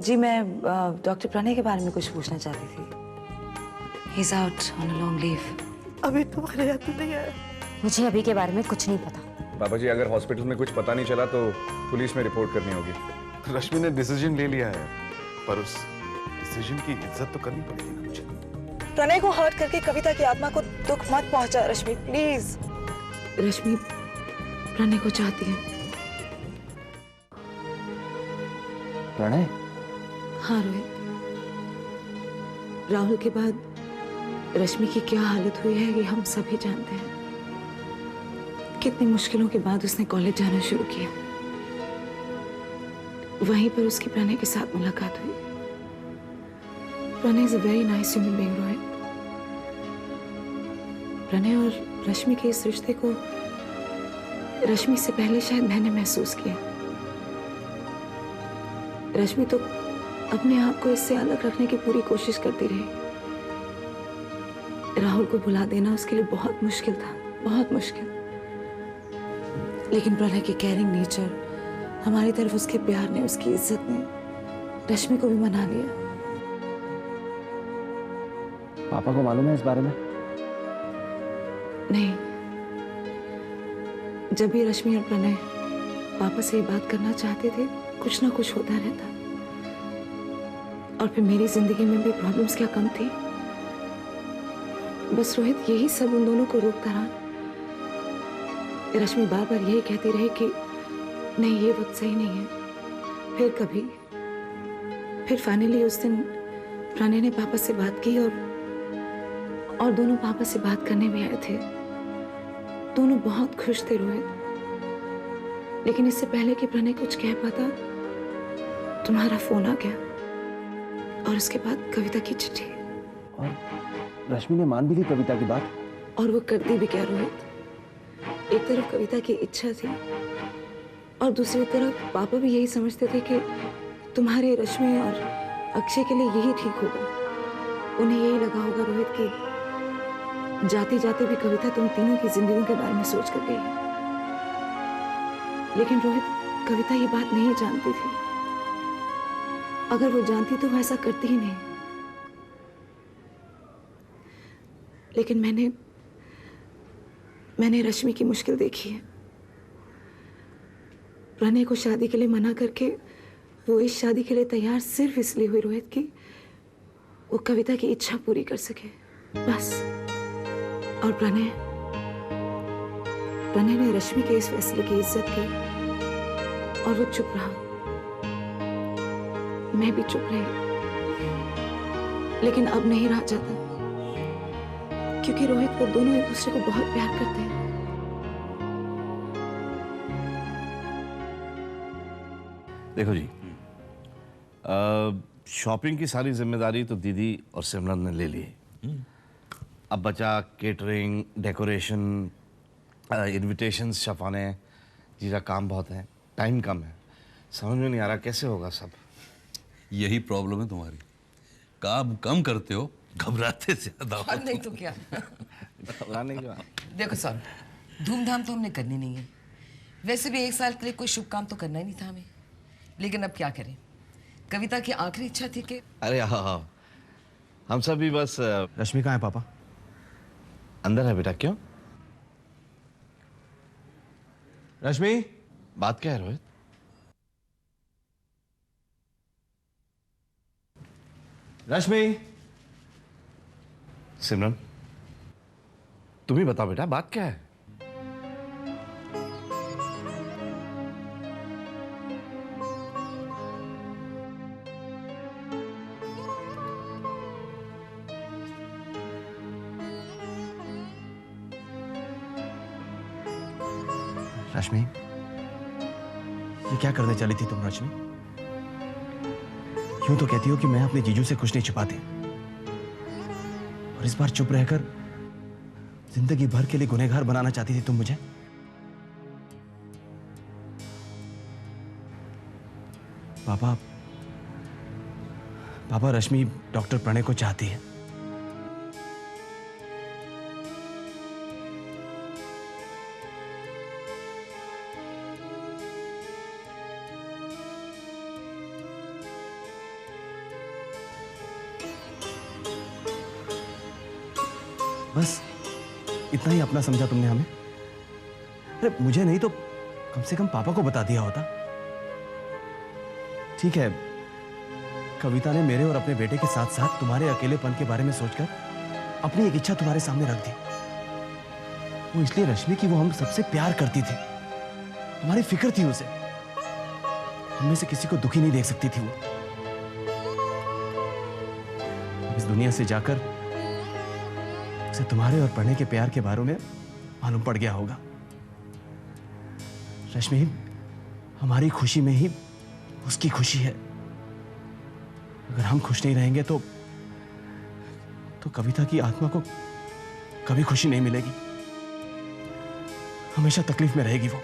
जी मैं डॉक्टर प्रणय के बारे में कुछ पूछना चाहती थी। He's out on a long leave. अभी तुम्हारे याद नहीं आया। मुझे अभी के बारे में कुछ नहीं पता। पापा जी, अगर हॉस्पिटल में कुछ पता नहीं चला तो पुलिस में रिपोर्ट करनी होगी। रश्मि ने डिसीजन ले लिया है, पर उस डिसीजन की इज्जत तो करनी पड़ेगी ना मुझे। प्रणय को हर्ट करके कविता की आत्मा को दुख मत पहुंचा रश्मि, प्लीज। रश्मि प्रणय को चाहती है। प्रणय? हाँ रोहित, राहुल के बाद रश्मि की क्या हालत हुई है ये हम सभी जानते हैं। कितनी मुश्किलों के बाद उसने कॉलेज जाना शुरू किया। वहीं पर उसकी प्रणय के साथ मुलाकात हुई। Pranay is a very nice human being Rohit. Pranay और रश्मि के इस रिश्ते को रश्मि से पहले शायद मैंने महसूस किया। रश्मि तो अपने आप को इससे अलग रखने की पूरी कोशिश करती रही। राहुल को भुला देना उसके लिए बहुत मुश्किल था, बहुत मुश्किल। लेकिन प्रणय की केयरिंग नेचर, हमारी तरफ उसके प्यार ने, उसकी इज्जत ने रश्मि को भी मना लिया। पापा को मालूम है इस बारे में? नहीं, जब भी रश्मि और प्रणय पापा से ये बात करना चाहते थे, कुछ ना कुछ होता रहता। और फिर मेरी जिंदगी में भी प्रॉब्लम्स क्या कम थी। बस रोहित, यही सब उन दोनों को रोकता रहा। रश्मि बार बार यही कहती रही कि नहीं, ये वक्त सही नहीं है। फिर फाइनली उस दिन प्रणय ने पापा से बात की और दोनों पापा से बात करने भी आए थे। दोनों बहुत खुश थे रोहित। लेकिन इससे पहले कि प्रणय कुछ कह पाता, तुम्हारा फोन आ गया और उसके बाद कविता की चिट्ठी। और रश्मि ने मान भी ली कविता की बात? और वो करती भी क्या रोहित? एक तरफ कविता की इच्छा थी और दूसरी तरफ पापा भी यही समझते थे कि तुम्हारे, रश्मि और अक्षय के लिए यही ठीक होगा। उन्हें यही लगा होगा रोहित कि जाते जाते भी कविता तुम तीनों की जिंदगियों के बारे में सोच कर गई है। लेकिन रोहित, कविता ये बात नहीं जानती थी। अगर वो जानती तो वो ऐसा करती ही नहीं। लेकिन मैंने रश्मि की मुश्किल देखी है। प्रणय को शादी के लिए मना करके वो इस शादी के लिए तैयार सिर्फ इसलिए हुई रोहित कि वो कविता की इच्छा पूरी कर सके, बस। और प्रणय ने रश्मि के इस फैसले की इज्जत की और वो चुप रहा। मैं भी चुप रही। लेकिन अब नहीं रहा जाता, क्योंकि रोहित, वो दोनों एक दूसरे को बहुत प्यार करते हैं। देखो जी, शॉपिंग की सारी जिम्मेदारी तो दीदी और सिमरन ने ले ली। अब बचा केटरिंग, डेकोरेशन, इनविटेशंस छपाने। जीजा काम बहुत है, टाइम कम है। समझ में नहीं आ रहा कैसे होगा सब। यही प्रॉब्लम है तुम्हारी, काम कम करते हो, घबराते ज्यादा हो। नहीं तो क्या। घबराने की बात। देखो साहब, धूमधाम तो हमने करनी नहीं है। वैसे भी एक साल के लिए कोई शुभ काम तो करना ही नहीं था हमें। लेकिन अब क्या करें, कविता की आखिरी इच्छा थी कि अरे हाँ, हम सब भी बस। रश्मि कहाँ है पापा? अंदर है बेटा। क्यों? रश्मि? बात क्या है रोहित? रश्मि? सिमरन, तुम ही बताओ बेटा, बात क्या है? रश्मि, ये क्या करने चली थी तुम रश्मि? यूं तो कहती हो कि मैं अपने जीजू से कुछ नहीं छिपाती, और इस बार चुप रहकर जिंदगी भर के लिए गुनहगार बनाना चाहती थी तुम मुझे। पापा, रश्मि डॉक्टर प्रणय को चाहती है। बस इतना ही अपना समझा तुमने हमें। अरे मुझे नहीं तो कम से कम पापा को बता दिया होता। ठीक है, कविता ने मेरे और अपने बेटे के साथ साथ तुम्हारे अकेलेपन के बारे में सोचकर अपनी एक इच्छा तुम्हारे सामने रख दी। वो इसलिए रश्मि कि वो हम सबसे प्यार करती थी, हमारी फिक्र थी उसे, हम में से किसी को दुखी नहीं देख सकती थी वो। इस दुनिया से जाकर उसे तुम्हारे और पढ़ने के प्यार के बारे में मालूम पड़ गया होगा। रश्मि, हमारी खुशी में ही उसकी खुशी है। अगर हम खुश नहीं रहेंगे तो कविता की आत्मा को कभी खुशी नहीं मिलेगी, हमेशा तकलीफ में रहेगी वो।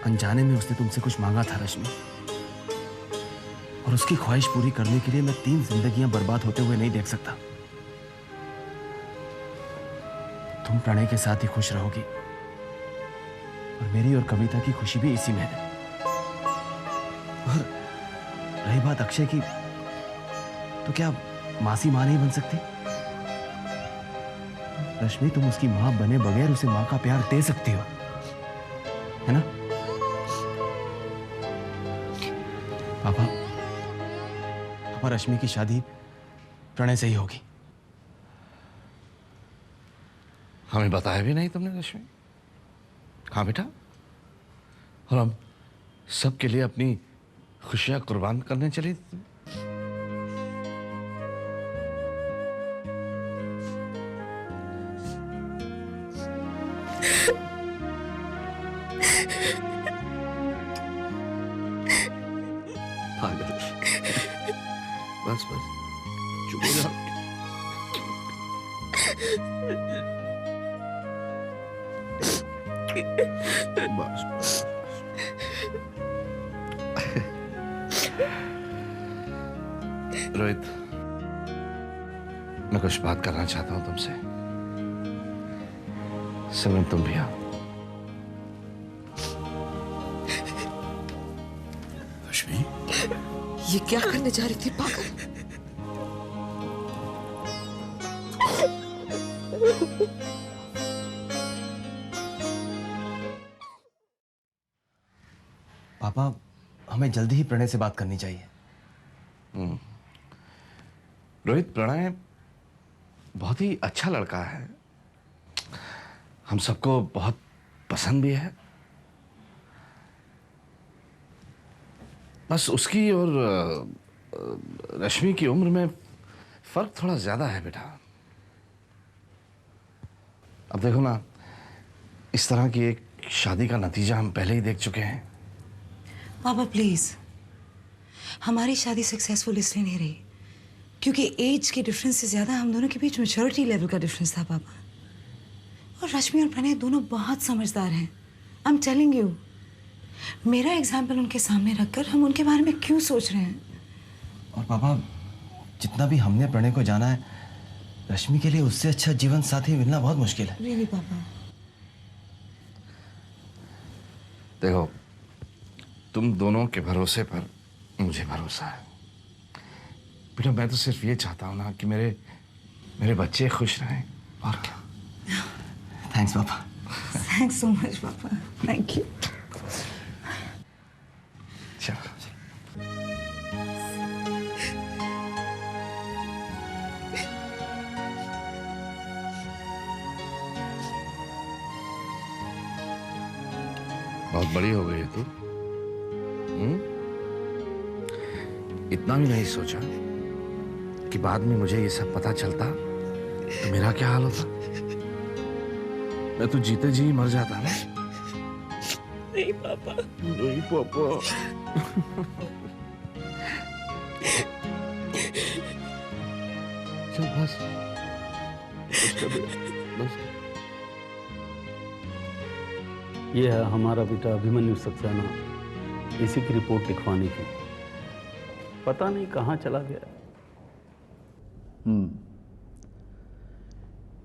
अनजाने में उसने तुमसे कुछ मांगा था रश्मि, और उसकी ख्वाहिश पूरी करने के लिए मैं 3 जिंदगियां बर्बाद होते हुए नहीं देख सकता। तुम प्रणय के साथ ही खुश रहोगी, और मेरी और कविता की खुशी भी इसी में है। और रही बात अक्षय की, तो क्या मासी मां नहीं बन सकती? रश्मि, तुम उसकी मां बने बगैर उसे मां का प्यार दे सकती हो, है ना? पापा, रश्मि की शादी प्रणय से ही होगी। हमें बताया भी नहीं तुमने रश्मि। हाँ बेटा, और हम सबके लिए अपनी खुशियां कुर्बान करने चली थी। पागल, बस बस चुप हो जाओ। बस बस। रोहित, मैं कुछ बात करना चाहता हूं तुमसे। सिमरन, तुम भी आओ। रश्मि, ये क्या करने जा रही थी पागल? पापा, हमें जल्दी ही प्रणय से बात करनी चाहिए। रोहित, प्रणय बहुत ही अच्छा लड़का है, हम सबको बहुत पसंद भी है। बस उसकी और रश्मि की उम्र में फर्क थोड़ा ज्यादा है बेटा। अब देखो ना, इस तरह की एक शादी का नतीजा हम पहले ही देख चुके हैं। पापा प्लीज, हमारी शादी सक्सेसफुल इसलिए नहीं रही क्योंकि एज के डिफरेंस से ज्यादा हम दोनों के बीच मैच्योरिटी लेवल का डिफरेंस था पापा। और रश्मि और प्रणय दोनों बहुत समझदार हैं। आई एम टेलिंग यू, मेरा एग्जाम्पल उनके सामने रखकर हम उनके बारे में क्यों सोच रहे हैं? और पापा, जितना भी हमने प्रणय को जाना है, रश्मि के लिए उससे अच्छा जीवन साथी मिलना बहुत मुश्किल है। रियली पापा? देखो, तुम दोनों के भरोसे पर मुझे भरोसा है बेटा। मैं तो सिर्फ ये चाहता हूं ना कि मेरे बच्चे खुश रहें, और क्या। थैंक्स पापा। थैंक्स सो मच पापा, थैंक यू। चलो। बहुत बड़ी हो गई है तू। इतना भी नहीं सोचा कि बाद में मुझे ये सब पता चलता तो मेरा क्या हाल होता? मैं तो जीते जी मर जाता ना। नहीं पापा। नहीं पापा। चल बस बस। ये है हमारा बेटा अभिमन्यु सक्सेना, इसी की रिपोर्ट लिखवानी थी। पता नहीं कहाँ चला गया।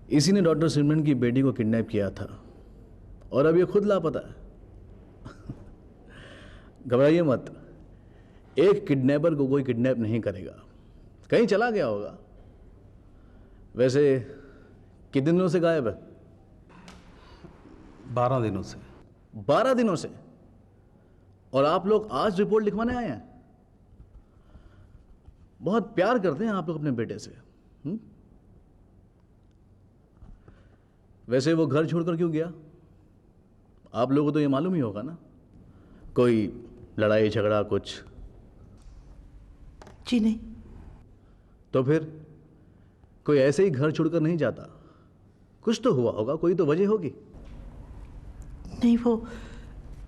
इसी ने डॉक्टर सिमरन की बेटी को किडनैप किया था और अब ये खुद लापता है। घबराइए मत, एक किडनैपर को कोई किडनैप नहीं करेगा, कहीं चला गया होगा। वैसे कितने दिनों से गायब है? 12 दिनों से। 12 दिनों से? और आप लोग आज रिपोर्ट लिखवाने आए हैं? बहुत प्यार करते हैं आप लोग अपने बेटे से। वैसे वो घर छोड़कर क्यों गया? आप लोगों को तो ये मालूम ही होगा ना, कोई लड़ाई झगड़ा कुछ? जी नहीं। तो फिर कोई ऐसे ही घर छोड़कर नहीं जाता, कुछ तो हुआ होगा, कोई तो वजह होगी। नहीं, वो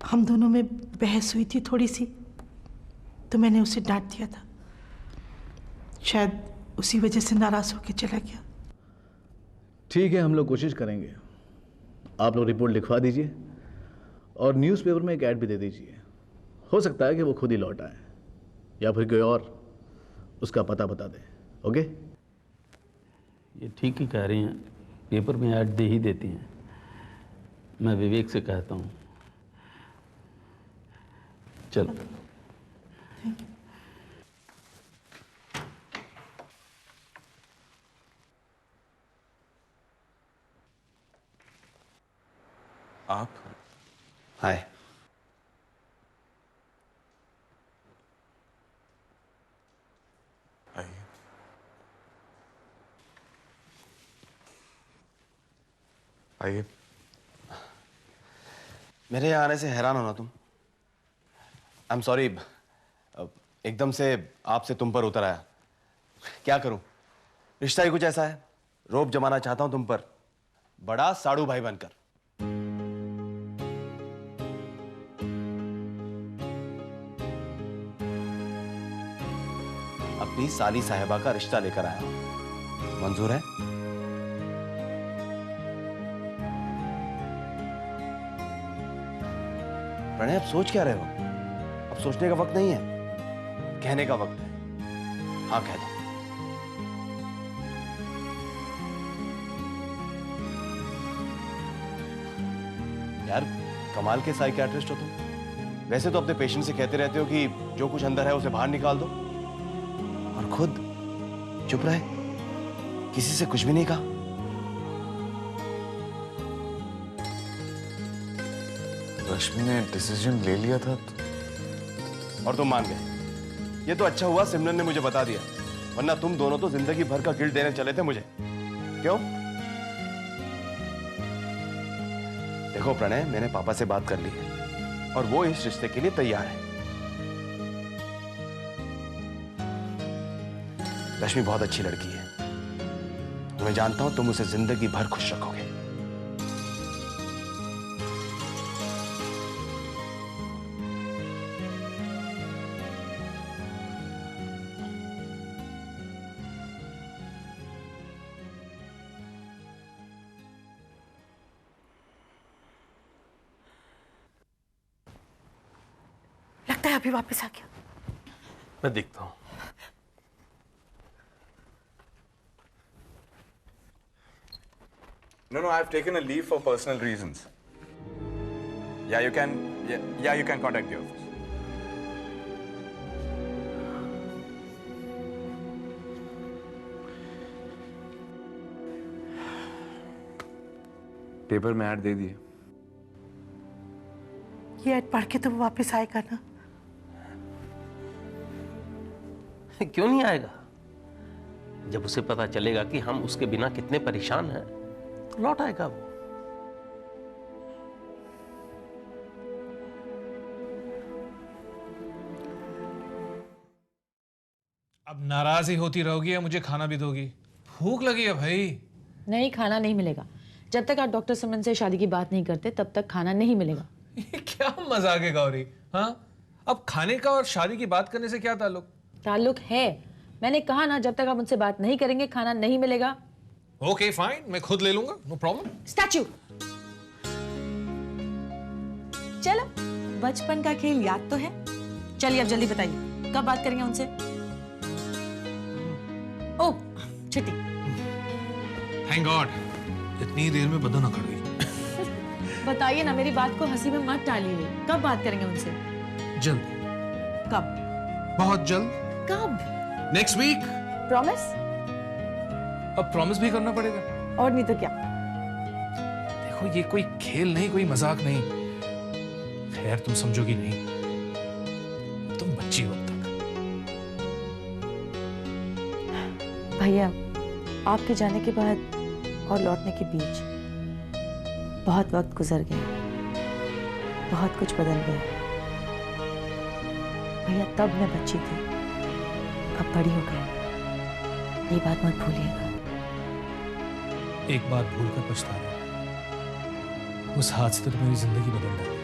हम दोनों में बहस हुई थी थोड़ी सी, तो मैंने उसे डांट दिया था। शायद उसी वजह से नाराज होकर चला गया। ठीक है, हम लोग कोशिश करेंगे। आप लोग रिपोर्ट लिखवा दीजिए और न्यूज़पेपर में एक ऐड भी दे दीजिए। हो सकता है कि वो खुद ही लौट आए या फिर कोई और उसका पता बता दे। ओके? ये ठीक ही कह रही हैं, पेपर में ऐड दे ही देती हैं। मैं विवेक से कहता हूँ। चलो। आप? हाय। आइए। आइए। मेरे यहाँ आने से हैरान हो ना तुम? आई एम सॉरी, एकदम से आपसे तुम पर उतर आया। क्या करूं, रिश्ता ही कुछ ऐसा है। रोब जमाना चाहता हूं तुम पर, बड़ा साड़ू भाई बनकर। अपनी साली साहिबा का रिश्ता लेकर आया हूं, मंजूर है? प्रणय, अब सोच क्या रहे हो? अब सोचने का वक्त नहीं है, कहने का वक्त है। हाँ, कह दो। यार, कमाल के साइकियाट्रिस्ट हो तुम। वैसे तो अपने पेशेंट से कहते रहते हो कि जो कुछ अंदर है उसे बाहर निकाल दो, और खुद चुप रहे, किसी से कुछ भी नहीं कहा। रश्मि ने डिसीजन ले लिया था और तुम मान गए। ये तो अच्छा हुआ सिमरन ने मुझे बता दिया, वरना तुम दोनों तो जिंदगी भर का गिल्ट देने चले थे मुझे। क्यों? देखो प्रणय, मैंने पापा से बात कर ली है और वो इस रिश्ते के लिए तैयार है। रश्मि बहुत अच्छी लड़की है, मैं जानता हूं तुम उसे जिंदगी भर खुश रखोगे। लगता है अभी वापस आ गया। मैं देखता हूं। No, I've taken a leave for personal reasons. Yeah, you can contact the office. Paper में ऐड दे दिए। ये ऐड पढ़ के तो वो वापस आएगा ना? क्यों नहीं आएगा? जब उसे पता चलेगा कि हम उसके बिना कितने परेशान हैं, लौट आएगा वो। अब नाराज ही होती रहोगी या मुझे खाना भी दोगी? भूख लगी है भाई। नहीं, खाना नहीं मिलेगा। जब तक आप डॉक्टर सुमन से शादी की बात नहीं करते तब तक खाना नहीं मिलेगा। ये क्या मजाक है गौरी? हाँ, अब खाने का और शादी की बात करने से क्या ताल्लुक? ताल्लुक है। मैंने कहा ना, जब तक आप उनसे बात नहीं करेंगे खाना नहीं मिलेगा। ओके फाइन, मैं खुद ले लूंगा, नो प्रॉब्लम। स्टैचू। चलो, बचपन का खेल याद तो है। चलिए अब जल्दी बताइए, कब बात करेंगे उनसे? ओह, छुट्टी। थैंक गॉड, इतनी देर में बदन अकड़ गई। बताइए ना, मेरी बात को हंसी में मत टालिए। कब बात करेंगे उनसे? जल्दी। कब? बहुत जल्द। कब? Next week. प्रॉमिस? अब प्रॉमिस भी करना पड़ेगा। और नहीं तो क्या? देखो ये कोई खेल नहीं, कोई मजाक नहीं। खैर तुम समझोगी नहीं, तुम बच्ची हो अब तक। भैया, आपके जाने के बाद और लौटने के बीच बहुत वक्त गुजर गया, बहुत कुछ बदल गया। भैया तब मैं बच्ची थी, अब बड़ी हो गई, ये बात मत भूलिएगा। एक बात भूलकर पछता रहा हूं। उस हादसे ने मेरी जिंदगी बदल डाली।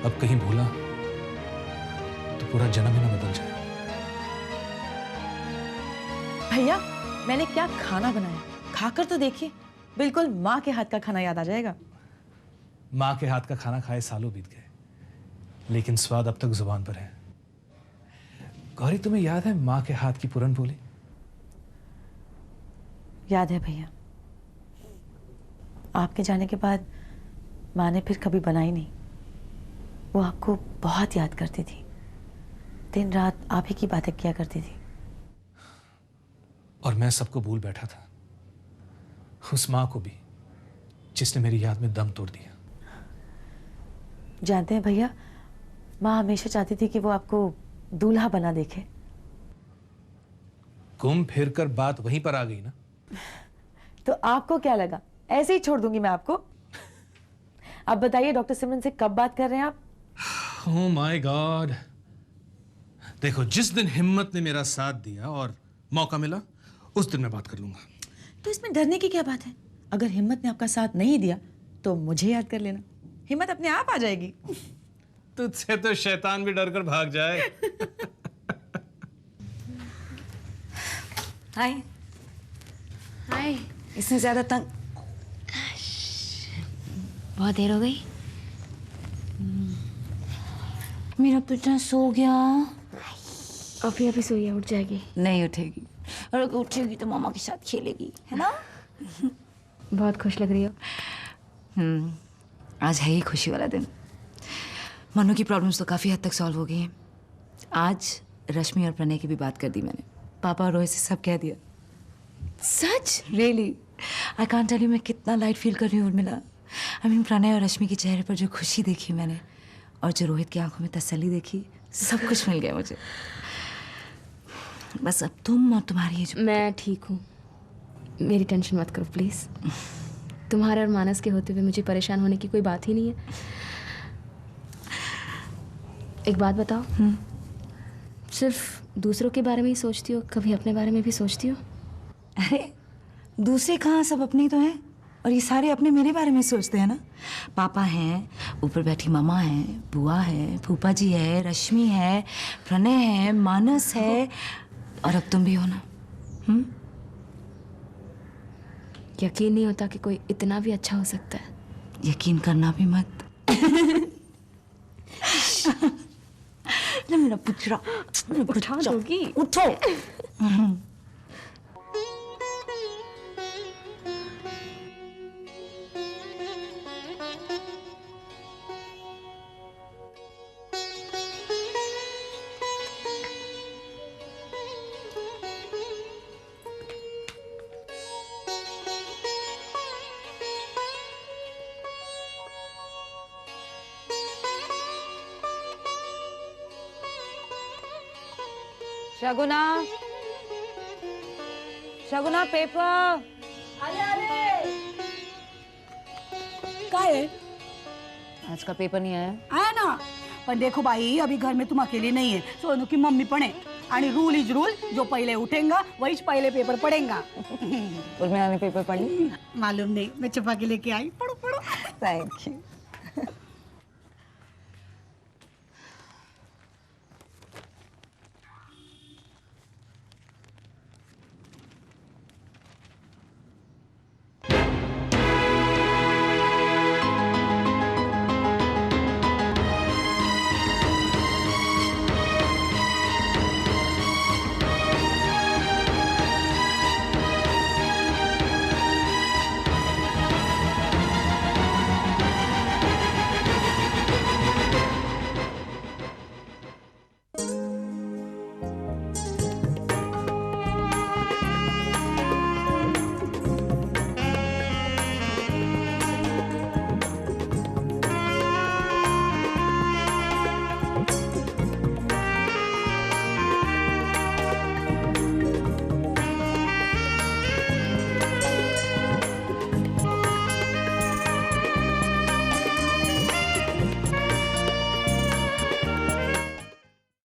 अब कहीं भूला तो पूरा जन्म ही ना बदल जाए। भैया, मैंने क्या खाना बनाया, खाकर तो देखिए, बिल्कुल माँ के हाथ का खाना याद आ जाएगा। माँ के हाथ का खाना खाए सालों बीत गए, लेकिन स्वाद अब तक जुबान पर है। गौरी, तुम्हें याद है माँ के हाथ की पूरन पोली? याद है भैया। आपके जाने के बाद माँ ने फिर कभी बनाई नहीं। वो आपको बहुत याद करती थी, दिन रात आप ही की बातें किया करती थी। और मैं सबको भूल बैठा था, उस माँ को भी, जिसने मेरी याद में दम तोड़ दिया। जानते हैं भैया, माँ हमेशा चाहती थी कि वो आपको दूल्हा बना देखे। घूम फिर कर बात वहीं पर आ गई ना। तो आपको क्या लगा ऐसे ही छोड़ दूंगी मैं आपको? अब बताइए डॉक्टर सिमरन से कब बात कर रहे हैं आप? Oh my God. देखो, जिस दिन हिम्मत ने मेरा साथ दिया और मौका मिला, उस दिन मैं बात कर लूंगा। तो इसमें डरने की क्या बात है? अगर हिम्मत ने आपका साथ नहीं दिया तो मुझे याद कर लेना, हिम्मत अपने आप आ जाएगी। तुझसे तो शैतान भी डर कर भाग जाए। हाय। हाय। इसने ज्यादा तंग। बहुत देर हो गई। मेरा बेटा सो गया। अभी सोई है, उठ जाएगी। नहीं उठेगी, और अगर उठेगी तो मामा के साथ खेलेगी, है ना? बहुत खुश लग रही हो। आज है ही खुशी वाला दिन। मनु की प्रॉब्लम्स तो काफ़ी हद तक सॉल्व हो गई हैं। आज रश्मि और प्रणय की भी बात कर दी मैंने। पापा और रोहित से सब कह दिया। सच? Really I can't tell you मैं कितना लाइट फील कर रही हूँ उर्मिला। आई मीन प्रणय और रश्मि के चेहरे पर जो खुशी देखी मैंने, और जो रोहित की आंखों में तसल्ली देखी, सब कुछ मिल गया मुझे। बस अब तुम और तुम्हारी जो... मैं ठीक हूँ, मेरी टेंशन मत करो प्लीज। तुम्हारे और मानस के होते हुए मुझे परेशान होने की कोई बात ही नहीं है। एक बात बताओ, सिर्फ दूसरों के बारे में ही सोचती हो, कभी अपने बारे में भी सोचती हो? अरे दूसरे कहाँ, सब अपने ही तो हैं। और ये सारे अपने मेरे बारे में सोचते हैं ना। पापा हैं, ऊपर बैठी मामा है, बुआ है, फूफा जी है, रश्मि है, प्रणय है, मानस है, और अब तुम भी हो ना। यकीन नहीं होता कि कोई इतना भी अच्छा हो सकता है। यकीन करना भी मत। मेरा पुचरा, उठा दोगी? उठो। शगुना, शगुना पेपर। क्या है? आज का पेपर नहीं आया? आया ना, पर देखो भाई, अभी घर में तुम अकेले नहीं है, सोनू की मम्मी पढ़े। आणि रूल इज रूल, जो पहले उठेगा वही पहले पेपर पढ़ेगा। उर्मिला ने पेपर पढ़ ली? मालूम नहीं, मैं छुपा के लेके आई। पढ़ो पढ़ो। Thank you.